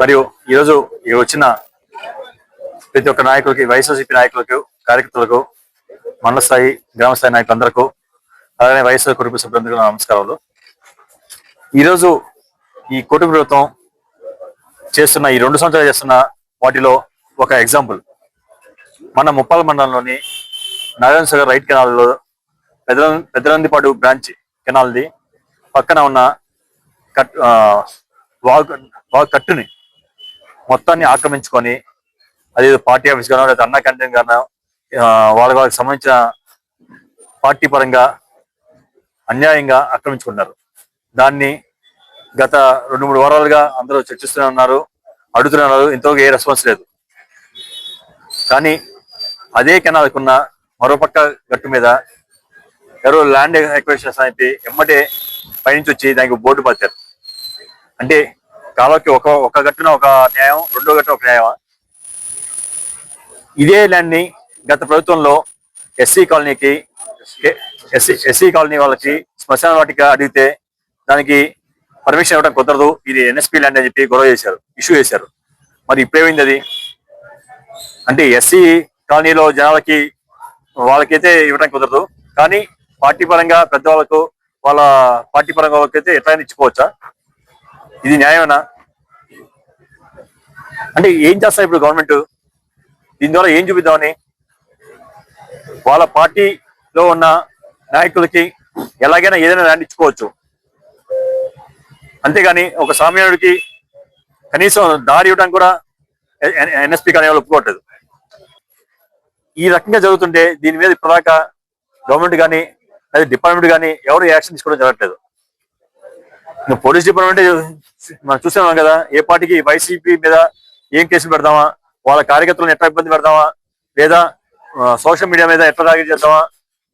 మరియు ఈరోజు వచ్చిన ప్రతి ఒక్క నాయకులకి, వైఎస్ఆర్సీపీ నాయకులకు, కార్యకర్తలకు, మండల స్థాయి, గ్రామ స్థాయి నాయకులందరికీ, అలాగే వైఎస్ఆర్ కుటుంబ సభ్యులందరికీ నమస్కారాలు. ఈరోజు ఈ కూటమి ప్రభుత్వం చేస్తున్న ఈ 2 సంవత్సరాలు చేస్తున్న వాటిలో ఒక ఎగ్జాంపుల్ మన ముప్పాల మండలంలోని నారాయణ సాగర్ రైట్ కెనాల్లో పెద్దనందిపాడు బ్రాంచ్ కెనాల్ది పక్కన ఉన్న వాగు కట్టుని మొత్తాన్ని ఆక్రమించుకొని, అది పార్టీ ఆఫీస్ గానో లేదా అన్నా క్యాంటీన్ గానో వాళ్ళకి సంబంధించిన పార్టీ పరంగా అన్యాయంగా ఆక్రమించుకున్నారు. దాన్ని గత 2-3 వారాలుగా అందరూ చర్చిస్తూనే ఉన్నారు, అడుగుతున్నారు. ఇంతవరకు ఏ రెస్పాన్స్ లేదు. కానీ అదే కెనాల్కున్న మరోపక్క గట్టు మీద ఎవరో ల్యాండ్ ఎక్విజిషన్ అని ఎమ్మటే పైనుంచి వచ్చి దానికి బోర్డు పట్టారు. అంటే కాలువకి ఒక గట్టున ఒక న్యాయం, రెండో గట్టున ఒక న్యాయమా? ఇదే ల్యాండ్ ని గత ప్రభుత్వంలో ఎస్సీ కాలనీ వాళ్ళకి శ్మశాన వాటిక అడిగితే దానికి పర్మిషన్ ఇవ్వడం కుదరదు, ఇది ఎన్ఎస్పీ ల్యాండ్ అని చెప్పి గొడవ చేశారు, ఇష్యూ చేశారు. మరి ఇప్పుడేమైంది అది? అంటే ఎస్సీ కాలనీలో జనాలకి వాళ్ళకైతే ఇవ్వడం కుదరదు, కానీ పార్టీ పరంగా పెద్దవాళ్ళకు వాళ్ళ పార్టీ పరంగా వాళ్ళకైతే ఎట్లయినా ఇచ్చుకోవచ్చా? ఇది న్యాయమేనా? అంటే ఏం చేస్తారు ఇప్పుడు గవర్నమెంట్? దీని ద్వారా ఏం చూపిద్దామని? వాళ్ళ పార్టీలో ఉన్న నాయకులకి ఎలాగైనా ఏదైనా ల్యాండ్ ఇచ్చుకోవచ్చు, అంతేగాని ఒక సామాన్యుడికి కనీసం దారి ఇవ్వడానికి కూడా ఎన్ఎస్పీ కానీ వాళ్ళు ఒప్పుకోవట్లేదు. ఈ రకంగా జరుగుతుంటే దీని మీద ఇప్పటిదాకా గవర్నమెంట్ కానీ లేదా డిపార్ట్మెంట్ కానీ ఎవరు యాక్షన్ తీసుకోవడం జరగట్లేదు. పోలీస్ డిపార్ట్మెంట్ మనం చూస్తున్నాం కదా, ఏ పార్టీకి వైసీపీ మీద ఏం కేసులు పెడదామా, వాళ్ళ కార్యకర్తలను ఎట్లా ఇబ్బంది పెడదామా, లేదా సోషల్ మీడియా మీద ఎట్లా టార్గెట్ చేద్దామా,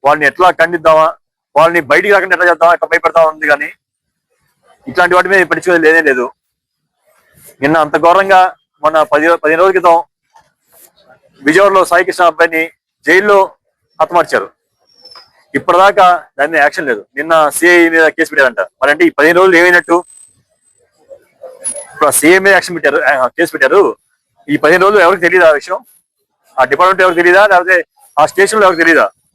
వాళ్ళని ఎట్లా ఖండిద్దామా, వాళ్ళని బయటికి రాకుండా ఎట్లా చేద్దామా, ఎట్లా భయపెడతామా ఉంది. కానీ ఇట్లాంటి వాటి మీద పట్టించుకోలేదు, లేదే లేదు. నిన్న అంత ఘోరంగా మొన్న 15 రోజుల క్రితం విజయవాడలో సాయికృష్ణ అబ్బాయిని జైల్లో హతమార్చారు. ఇప్పటిదాకా దాని మీద యాక్షన్ లేదు. నిన్న సిఐ మీద కేసు పెట్టారంట. మరి అంటే ఈ 15 రోజులు ఏమైనట్టు? ఇప్పుడు సిఐ మీద యాక్షన్ పెట్టారు, కేసు పెట్టారు. ఈ 15 రోజులు ఎవరికి తెలియదా ఆ విషయం? ఆ డిపార్ట్మెంట్ ఎవరికి తెలియదా, లేకపోతే ఆ స్టేషన్ లో ఎవరికి తెలియదా?